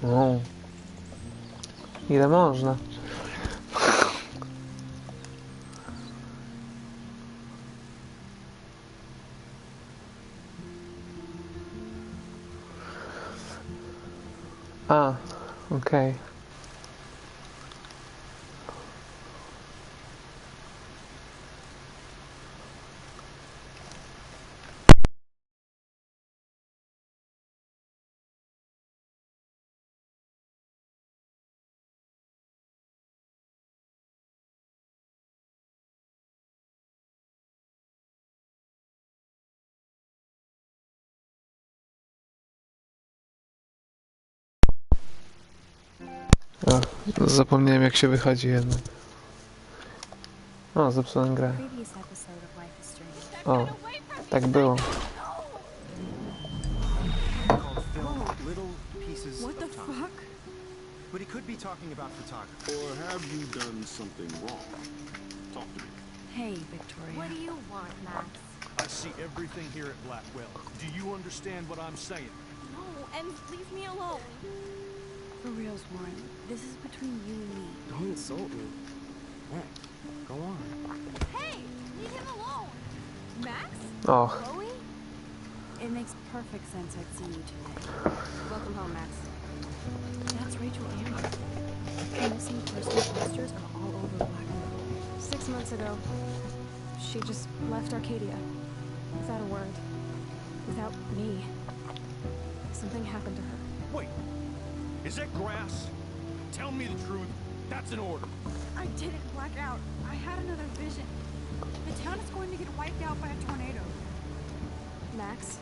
No. Ile można? A, okej. O, zapomniałem jak się wychodzi jednak. O, zepsułem grę. O, tak było. What the fuck? But he could be talking about photography. Or have you done something wrong? Talk to me. Hey, Victoria. What do you want, Max? I see everything here at Blackwell. Do you understand what I'm saying? No, and leave me alone. For reals, Warren. This is between you and me. Don't insult me. Max, go on. Hey, leave him alone. Max? Och, Chloe? It makes perfect sense I'd see you today. Welcome home, Max. That's Rachel Amber. Her missing person posters are all over Blackwell. 6 months ago, she just left Arcadia. Without a word. Without me. Something happened to her. Wait, is that grass? Tell me the truth. That's an order. I didn't black out. I had another vision. The town is going to get wiped out by a tornado. Max,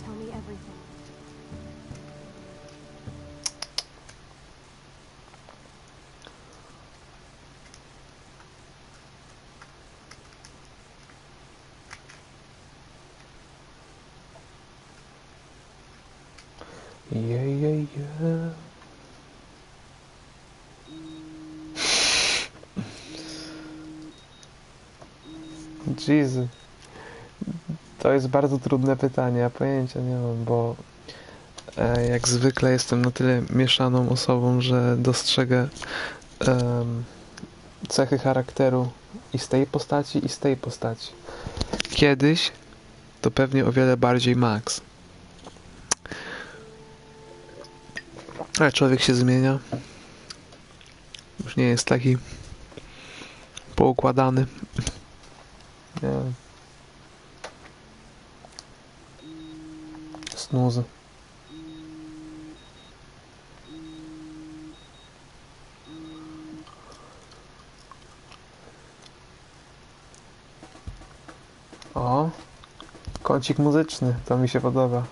tell me everything. yeah. Jezu. To jest bardzo trudne pytanie, ja pojęcia nie mam, bo jak zwykle jestem na tyle mieszaną osobą, że dostrzegę cechy charakteru i z tej postaci, i z tej postaci. Kiedyś to pewnie o wiele bardziej Max. Ale człowiek się zmienia. Już nie jest taki poukładany. Nie wiem. Snooze. O, kącik muzyczny, to mi się podoba.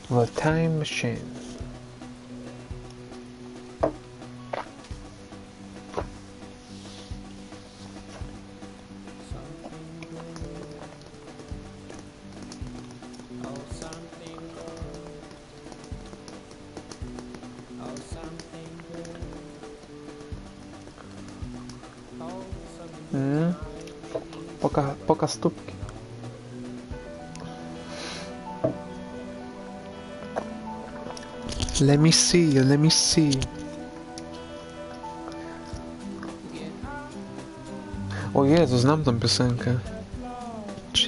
The Time Machine. Poka stópki. Let me see, let me see. O Jezu, znam tą piosenkę.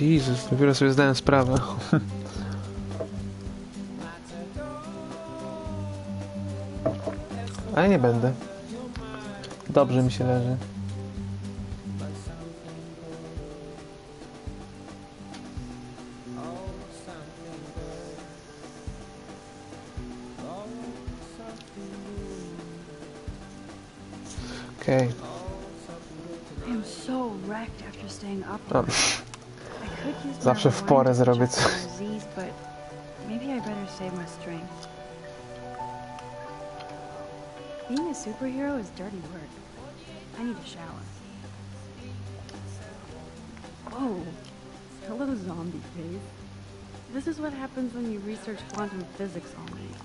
Jezus, dopiero sobie zdałem sprawę. Ale nie będę. Dobrze mi się leży. Okay. I'm so wrecked after staying up. O, I could use zawsze my w porę wine to zrobię check coś. for disease, but maybe I better save my strength. Being a superhero is dirty work. I need a shower. Whoa. Hello, zombie face. This is what happens when you research quantum physics all night.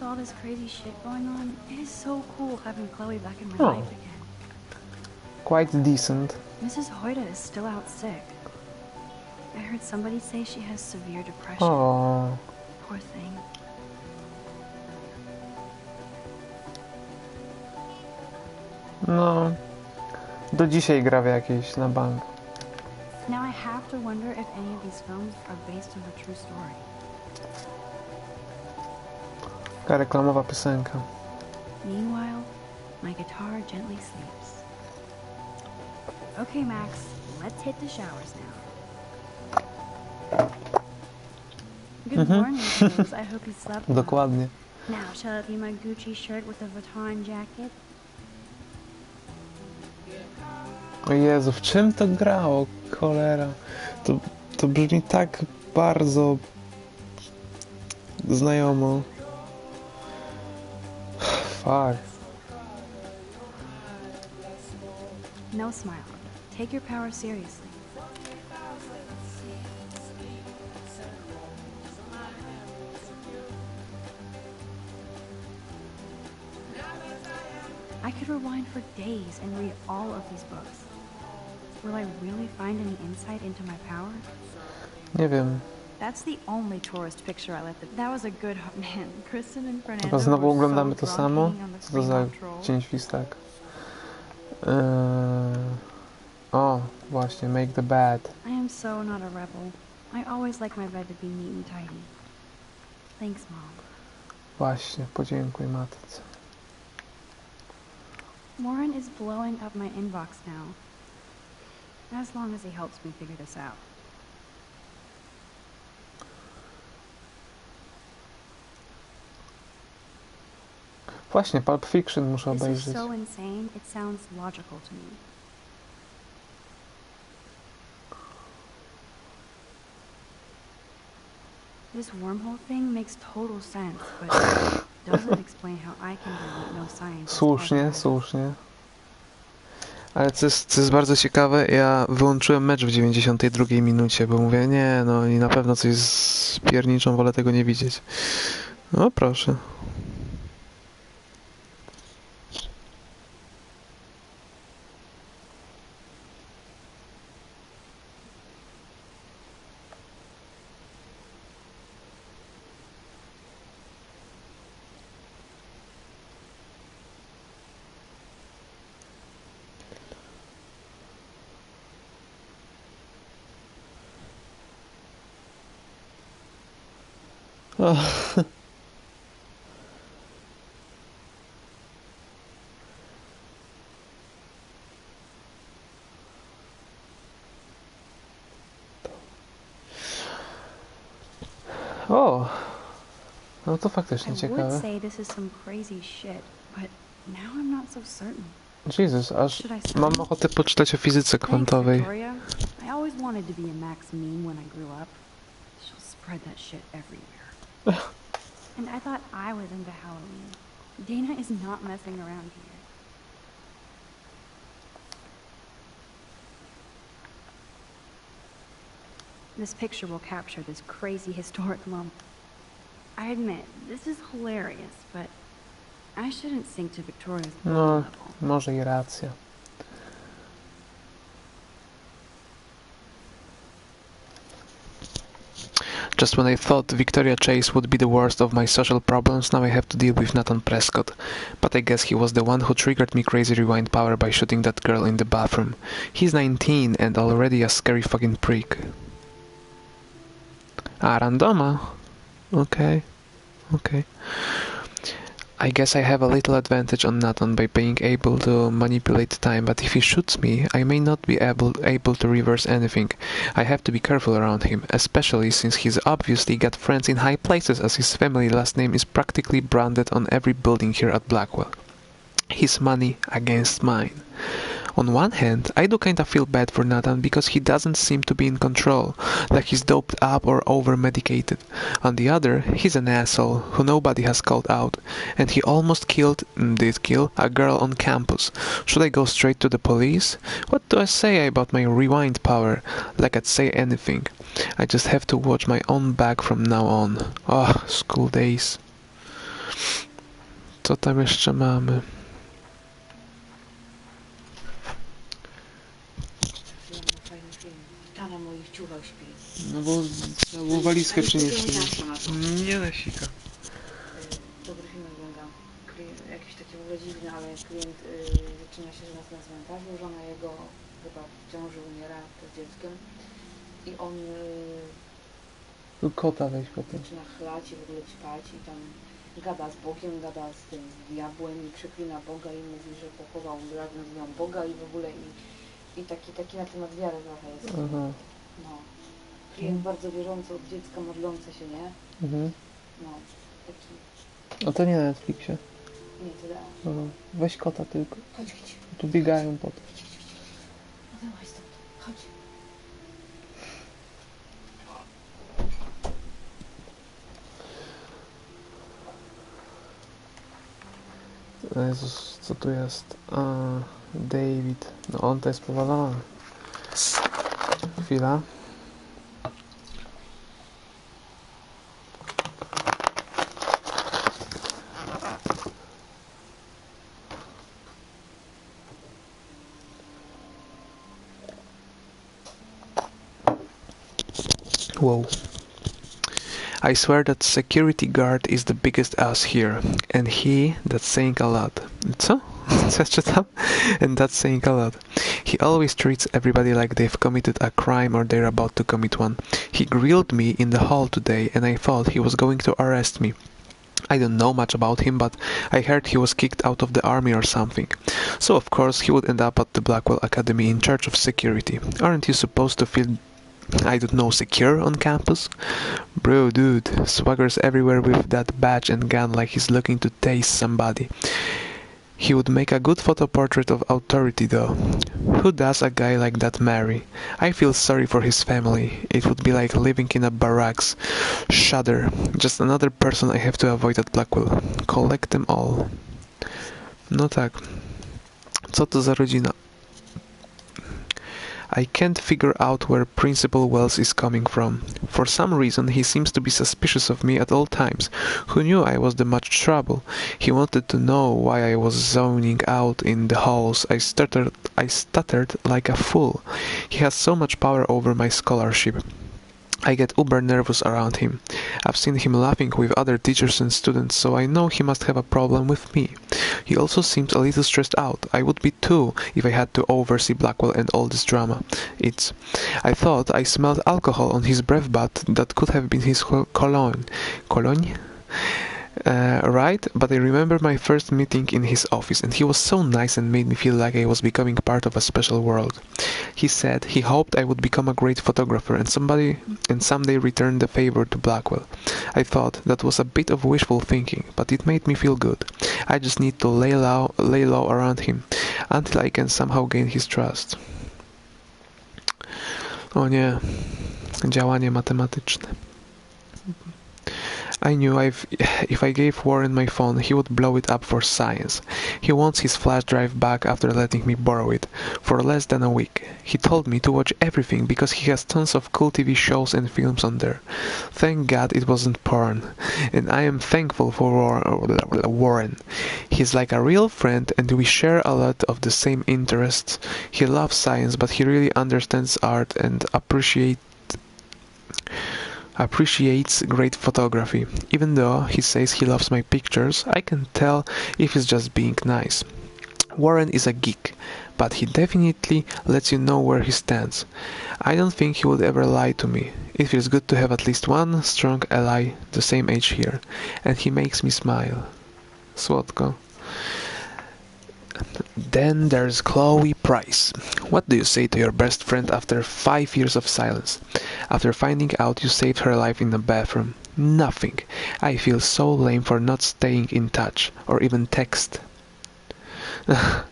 all this crazy shit going on, it is so cool having Chloe back in my Oh. life again. Quite decent. Mrs. Hoyta is still out sick. I heard somebody say she has severe depression. O, Poor thing. no. Do dzisiaj gra w jakieś na bank. Now I have to wonder if any of these films are based on a true story. Taka reklamowa piosenka. Meanwhile, my guitar gently sleeps. Okay, Max, let's hit the showers now. Good morning, Rose. I hope you slept well. Dokładnie. Now, shall I be my Gucci shirt with a Vuitton jacket? O Jezu, w czym to grało? Cholera. To brzmi tak bardzo znajomo. Fuck. No smile. Take your power seriously. I could rewind for days and read all of these books. Will I really find any insight into my power? Nie wiem. That's the only tourist picture I let the... That was a good... Man, Kristen and Fernando Chyba znowu were oglądamy so to drunk samo? hanging on the Co to za Fremont Troll. dzień świstak? O, właśnie, make the bed. I am so not a rebel. I always like my bed to be neat and tidy. Thanks, Mom. Właśnie, podziękuj matce. Warren is blowing up my inbox now. As long as he helps me figure this out. Właśnie, Pulp Fiction muszę This is obejrzeć. so insane, it sounds logical to me. This wormhole thing makes total sense, but doesn't explain how I can do what no scientist Słusznie, ever has. słusznie. Ale co jest bardzo ciekawe, ja wyłączyłem mecz w 92 minucie, bo mówię, nie, no i na pewno coś z pierniczą, wolę tego nie widzieć. No proszę. Oh. O, no to faktycznie I would ciekawe. say this is some crazy shit, but now I'm not so certain. Jezus, aż Should I sign? mam ochotę poczytać o fizyce Thanks, kwantowej. Victoria. I always wanted to be a Max Mean when I grew up. She'll spread that shit everywhere. And I thought I was into Halloween. Dana is not messing around here. This picture will capture this crazy historic moment. I admit, this is hilarious, but I shouldn't sink to Victoria's No, level. może i racja. Just when I thought Victoria Chase would be the worst of my social problems, now I have to deal with Nathan Prescott. But I guess he was the one who triggered me crazy rewind power by shooting that girl in the bathroom. He's 19 and already a scary fucking prick. Randoma? Okay. Okay. I guess I have a little advantage on Nathan by being able to manipulate time, but if he shoots me, I may not be able to reverse anything. I have to be careful around him, especially since he's obviously got friends in high places as his family last name is practically branded on every building here at Blackwell. His money against mine. On one hand, I do kinda feel bad for Nathan because he doesn't seem to be in control, like he's doped up or over-medicated. On the other, he's an asshole who nobody has called out, and he almost did kill, a girl on campus. Should I go straight to the police? What do I say about my rewind power? Like I'd say anything. I just have to watch my own back from now on. Oh, school days. Co tam jeszcze mamy? Fajny film. Ta na moich ciuchach śpi. No bo trzeba było walizkę przynieść. Nie. Nie nasika. Dobry film oglądam. Jakiś taki w ogóle dziwny, ale klient zaczyna się, że nas na cmentarzu, żona jego chyba w ciąży umiera z dzieckiem i on Tu kota weź potem. zaczyna chlać i w ogóle ćpać i tam gada z Bogiem, gada z tym diabłem i przeklina Boga i mówi, że pochował razem z nią Boga i w ogóle i taki na temat wiary trochę jest. Aha. No. Klient bardzo wierzący od dziecka, modlący się, nie? Mhm. No. Taki, A to nie na Netflixie. nie tyle. Aha. Weź kota tylko. Chodź, chodź. Tu biegają potem. No dawaj stąd. Chodź. Jezus, co tu jest? David. No on to jest powalony. Chwila. Whoa. I swear that security guard is the biggest ass here, and that's saying a lot. Co? Co czytam? And that's saying a lot. He always treats everybody like they've committed a crime or they're about to commit one. He grilled me in the hall today, and I thought he was going to arrest me. I don't know much about him, but I heard he was kicked out of the army or something. So of course he would end up at the Blackwell Academy in charge of security. Aren't you supposed to feel, I don't know, secure on campus? Bro, dude, swaggers everywhere with that badge and gun like he's looking to tase somebody. He would make a good photo portrait of authority though. Who does a guy like that marry? I feel sorry for his family. It would be like living in a barracks. Shudder. Just another person I have to avoid at Blackwell. Collect them all. No tak. Co to za rodzina? I can't figure out where Principal Wells is coming from. For some reason he seems to be suspicious of me at all times. Who knew I was the much trouble? He wanted to know why I was zoning out in the halls. I stuttered like a fool. He has so much power over my scholarship. I get uber nervous around him. I've seen him laughing with other teachers and students, so I know he must have a problem with me. He also seems a little stressed out. I would be too if I had to oversee Blackwell and all this drama. I thought I smelled alcohol on his breath, but that could have been his cologne. Cologne? Right? But I remember my first meeting in his office, and he was so nice and made me feel like I was becoming part of a special world. He said he hoped I would become a great photographer and someday return the favor to Blackwell. I thought that was a bit of wishful thinking, but it made me feel good. I just need to lay low around him until I can somehow gain his trust. O nie, działanie matematyczne. I knew if I gave Warren my phone, he would blow it up for science. He wants his flash drive back after letting me borrow it for less than a week. He told me to watch everything because he has tons of cool TV shows and films on there. Thank God it wasn't porn. And I am thankful for Warren. He's like a real friend and we share a lot of the same interests. He loves science, but he really understands art and appreciates great photography. Even though he says he loves my pictures, I can tell if he's just being nice. Warren is a geek, but he definitely lets you know where he stands. I don't think he would ever lie to me. It feels good to have at least one strong ally the same age here, and he makes me smile. Słodko. Then there's Chloe Price. What do you say to your best friend after 5 years of silence? After finding out you saved her life in the bathroom? Nothing. I feel so lame for not staying in touch, or even text. I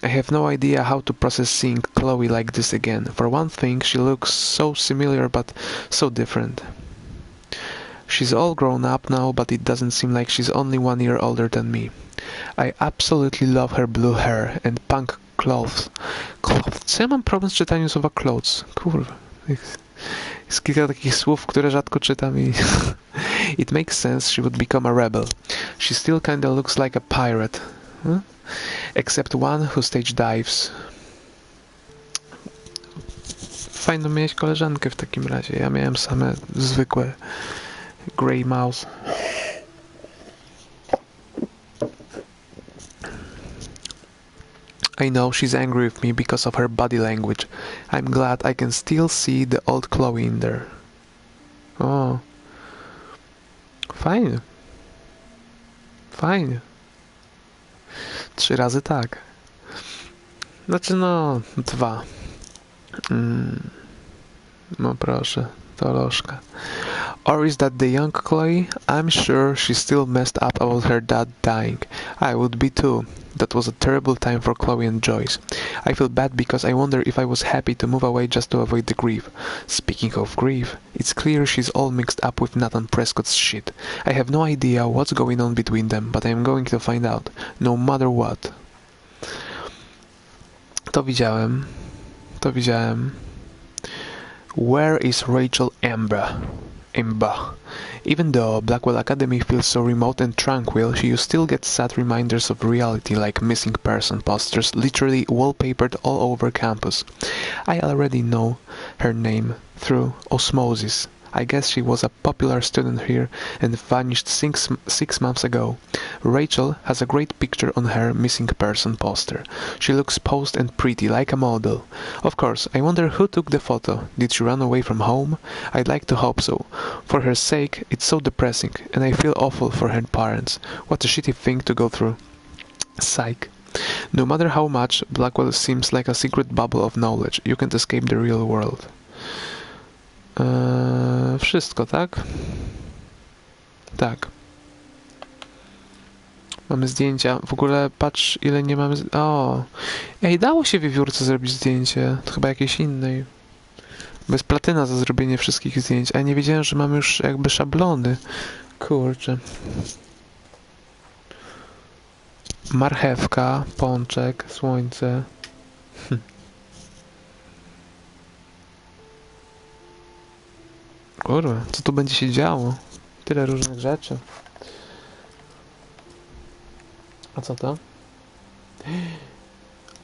have no idea how to process seeing Chloe like this again. For one thing, she looks so similar but so different. She's all grown up now, but it doesn't seem like she's only 1 year older than me. I absolutely love her blue hair and punk clothes. Co ja mam problem z czytaniem słowa clothes? Kurwa. Jest kilka takich słów, które rzadko czytam i... It makes sense she would become a rebel. She still kinda looks like a pirate. Huh? Except one who stage dives. Fajno mieć koleżankę w takim razie. Ja miałem same zwykłe Grey Mouse. I know she's angry with me because of her body language. I'm glad I can still see the old Chloe in there. O. Fajnie. Fajnie. 3 razy tak. Znaczy no, 2. No proszę, to lożka. Or is that the young Chloe? I'm sure she's still messed up about her dad dying. I would be too. That was a terrible time for Chloe and Joyce. I feel bad because I wonder if I was happy to move away just to avoid the grief. Speaking of grief, it's clear she's all mixed up with Nathan Prescott's shit. I have no idea what's going on between them, but I'm going to find out, no matter what. To widziałem. Where is Rachel Amber? Even though Blackwell Academy feels so remote and tranquil, you still get sad reminders of reality like missing person posters literally wallpapered all over campus. I already know her name through osmosis. I guess she was a popular student here and vanished six months ago. Rachel has a great picture on her missing person poster. She looks posed and pretty, like a model. Of course, I wonder who took the photo. Did she run away from home? I'd like to hope so. For her sake, it's so depressing, and I feel awful for her parents. What a shitty thing to go through. Psych. No matter how much, Blackwell seems like a secret bubble of knowledge. You can't escape the real world. Wszystko, tak? Tak. Mamy zdjęcia. W ogóle patrz, ile nie mamy... O! Ej, dało się wiewiórce zrobić zdjęcie. To chyba jakiejś innej. Bo jest platyna za zrobienie wszystkich zdjęć. A ja nie wiedziałem, że mamy już jakby szablony. Kurczę. Marchewka, pączek, słońce. Kurwa, co tu będzie się działo? Tyle różnych rzeczy. A co to?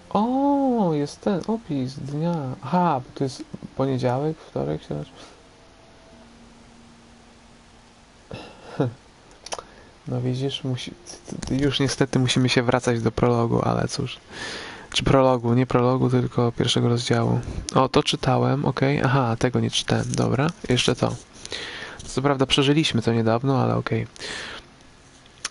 O, jest ten opis dnia. Aha, bo to jest poniedziałek, wtorek, środa. No widzisz, już niestety musimy się wracać do prologu, ale cóż. Czy prologu, nie prologu, tylko pierwszego rozdziału. O, to czytałem, okej. Aha, tego nie czytałem, dobra. Jeszcze to. Co prawda przeżyliśmy to niedawno, ale okej.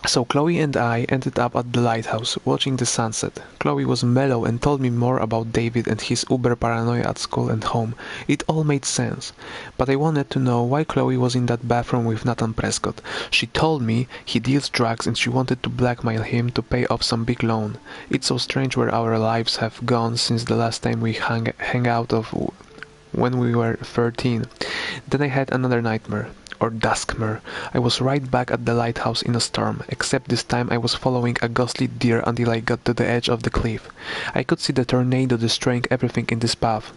So Chloe and I ended up at the lighthouse, watching the sunset. Chloe was mellow and told me more about David and his uber paranoia at school and home. It all made sense. But I wanted to know why Chloe was in that bathroom with Nathan Prescott. She told me he deals drugs and she wanted to blackmail him to pay off some big loan. It's so strange where our lives have gone since the last time we hang out of when we were 13. Then I had another nightmare. Or duskmare. I was right back at the lighthouse in a storm, except this time I was following a ghostly deer until I got to the edge of the cliff. I could see the tornado destroying everything in this path.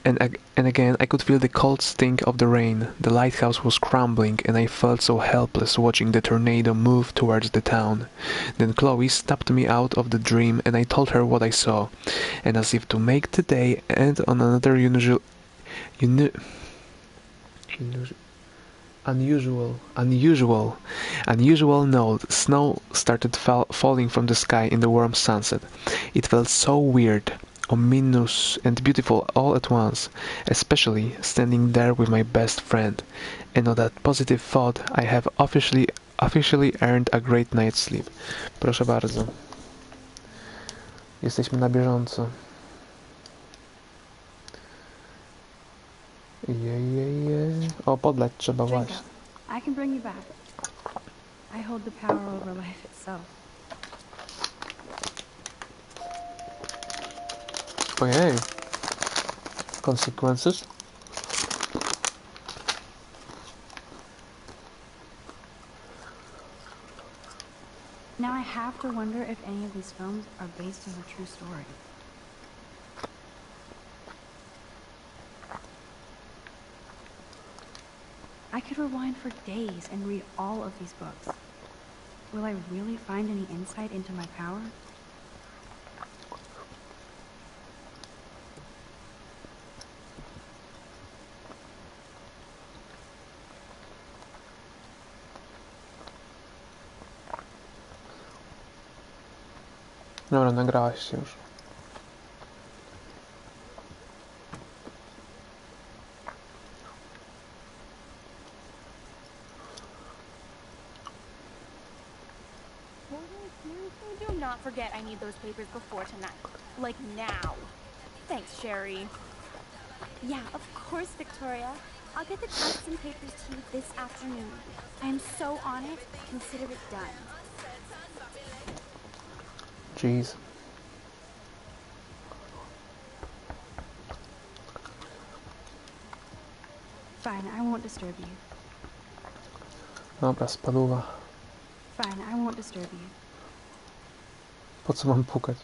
And again I could feel the cold sting of the rain. The lighthouse was crumbling and I felt so helpless watching the tornado move towards the town. Then Chloe snapped me out of the dream and I told her what I saw. And as if to make the day end on another unusual note, snow started falling from the sky in the warm sunset. It felt so weird, ominous and beautiful all at once, especially standing there with my best friend. And on that positive thought, I have officially earned a great night's sleep. Proszę bardzo. Jesteśmy na bieżąco. O, podlać trzeba właśnie. I can bring you back. I hold the power over life itself. Ojej. Consequences? Now I have to wonder if any of these films are based on a true story. I could rewind for days and read all of these books. Will I really find any insight into my power? Dobra, nagrałaś się już. Seriously, do not forget I need those papers before tonight. Like now. Thanks, Sherry. Yeah, of course, Victoria. I'll get the tests and papers to you this afternoon. I'm so on it. Consider it done. Jeez. Fine, I won't disturb you. Dobra, spaduwa. Fine, I won't disturb you. Po co mam pukać?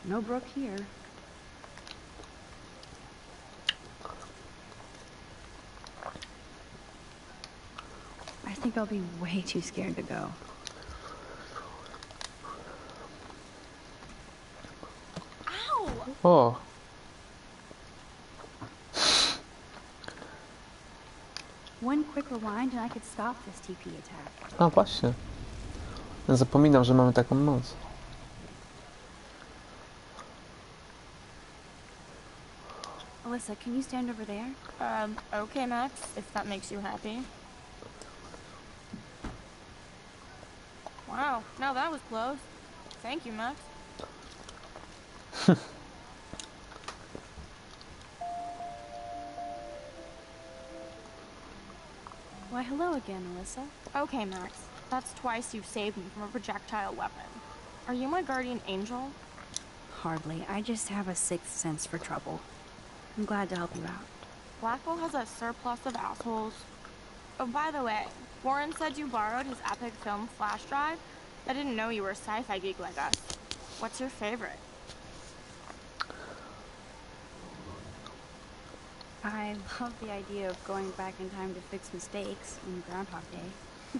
No Brooke here. I think I'll be way too scared to go. Ow! O! One quick rewind and I could stop this TP attack. A właśnie. Zapominam, że mamy taką moc. Alyssa, can you stand over there? Okay, Max, if that makes you happy. Wow, now that was close. Thank you, Max. Why, hello again, Alyssa. Okay, Max, that's twice you've saved me from a projectile weapon. Are you my guardian angel? Hardly. I just have a sixth sense for trouble. I'm glad to help you out. Blackwell has a surplus of assholes. Oh, by the way, Warren said you borrowed his epic film flash drive. I didn't know you were a sci-fi geek like us. What's your favorite? I love the idea of going back in time to fix mistakes in Groundhog Day.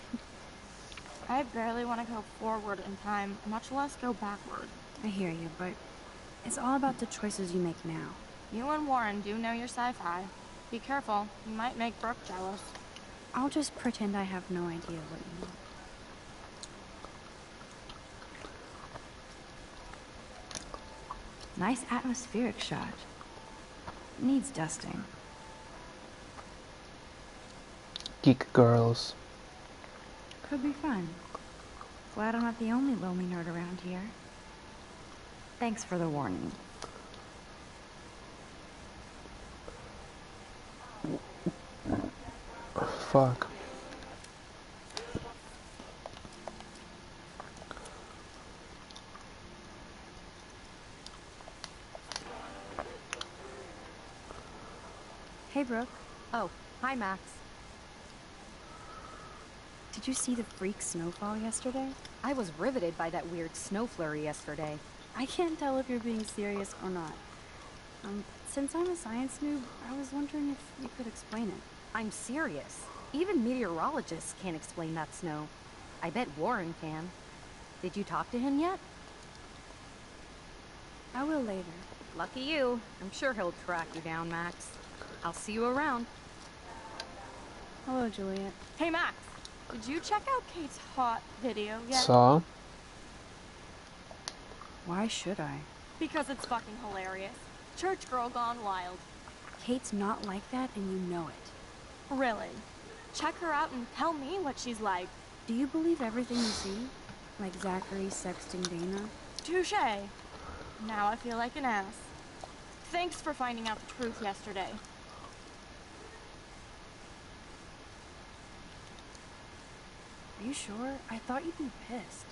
I barely want to go forward in time, much less go backward. I hear you, but it's all about the choices you make now. You and Warren do know your sci-fi. Be careful, you might make Brooke jealous. I'll just pretend I have no idea what you know. Nice atmospheric shot. Needs dusting. Geek girls. Could be fun. Glad I'm not the only lonely nerd around here. Thanks for the warning. Fuck. Hey, Brooke. Oh, hi, Max. Did you see the freak snowfall yesterday? I was riveted by that weird snow flurry yesterday. I can't tell if you're being serious or not. Since I'm a science noob, I was wondering if you could explain it. I'm serious. Even meteorologists can't explain that snow. I bet Warren can. Did you talk to him yet? I will later. Lucky you. I'm sure he'll track you down, Max. I'll see you around. Hello, Juliet. Hey, Max, did you check out Kate's hot video yet? Co? Why should I? Because it's fucking hilarious. Church girl gone wild. Kate's not like that, and you know it. Really? Check her out and tell me what she's like. Do you believe everything you see? Like Zachary sexting Dana? Touché. Now I feel like an ass. Thanks for finding out the truth yesterday. Are you sure? I thought you'd be pissed.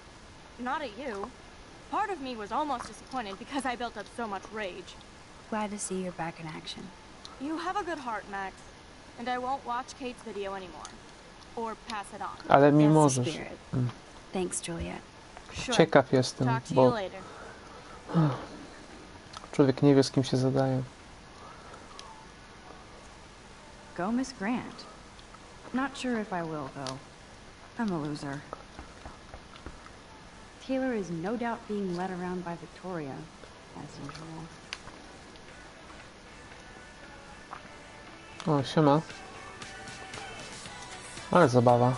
Not at you. Part of me was almost disappointed because I built up so much rage. Glad to see you're back in action. You have a good heart, Max. And I won't watch Kate's video anymore. Or pass it on. Ale mi That's the możesz. spirit. Thanks, Juliet. Sure. Ciekaw jestem, Talk to you bo later. człowiek nie wie, z kim się zadaje. Go Miss Grant. Not sure if I will, though. I'm a loser. Taylor is no doubt being led around by Victoria, as usual. O, siema. Ale zabawa.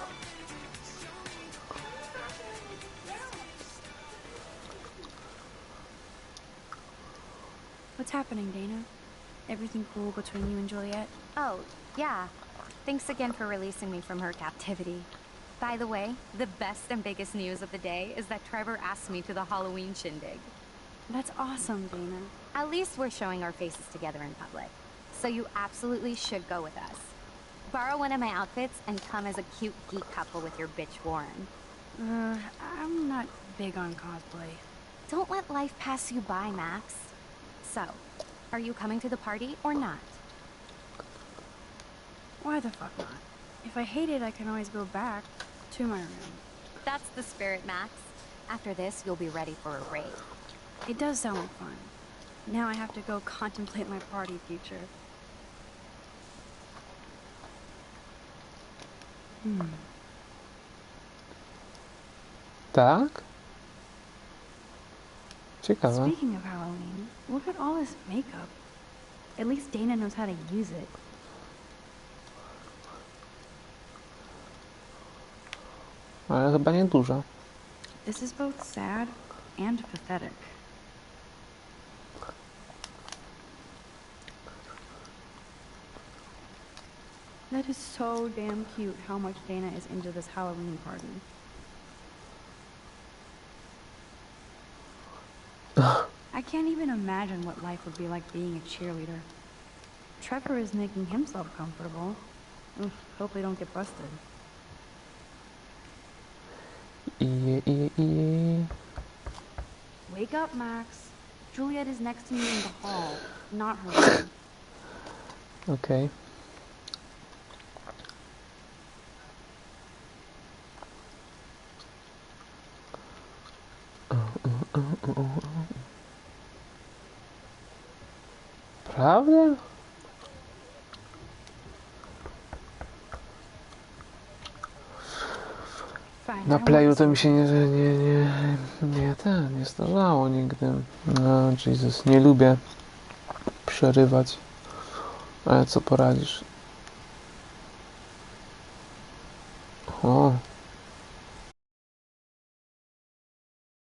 What's happening, Dana? Everything cool between you and Juliet? Oh, yeah. Thanks again for releasing me from her captivity. By the way, the best and biggest news of the day is that Trevor asked me to the Halloween shindig. That's awesome, Dana. At least we're showing our faces together in public. So you absolutely should go with us. Borrow one of my outfits and come as a cute geek couple with your bitch Warren. I'm not big on cosplay. Don't let life pass you by, Max. So, are you coming to the party or not? Why the fuck not? If I hate it, I can always go back to my room. That's the spirit, Max. After this, you'll be ready for a raid. It does sound like fun. Now I have to go contemplate my party future. Tak? Ciekawe. Speaking of Halloween, look at all this makeup. At least Dana knows how to use it. Ale chyba nie dużo. This is both sad and pathetic. That is so damn cute how much Dana is into this Halloween party. I can't even imagine what life would be like being a cheerleader. Trevor is making himself comfortable. Oof, hope they don't get busted. Wake up, Max. Juliet is next to me in the hall, not her room. Okej. Prawda? Fine, Na I playu won't to mi się nie zdarzało nigdy. No, Jesus, nie lubię przerywać. Ale co poradzisz? O.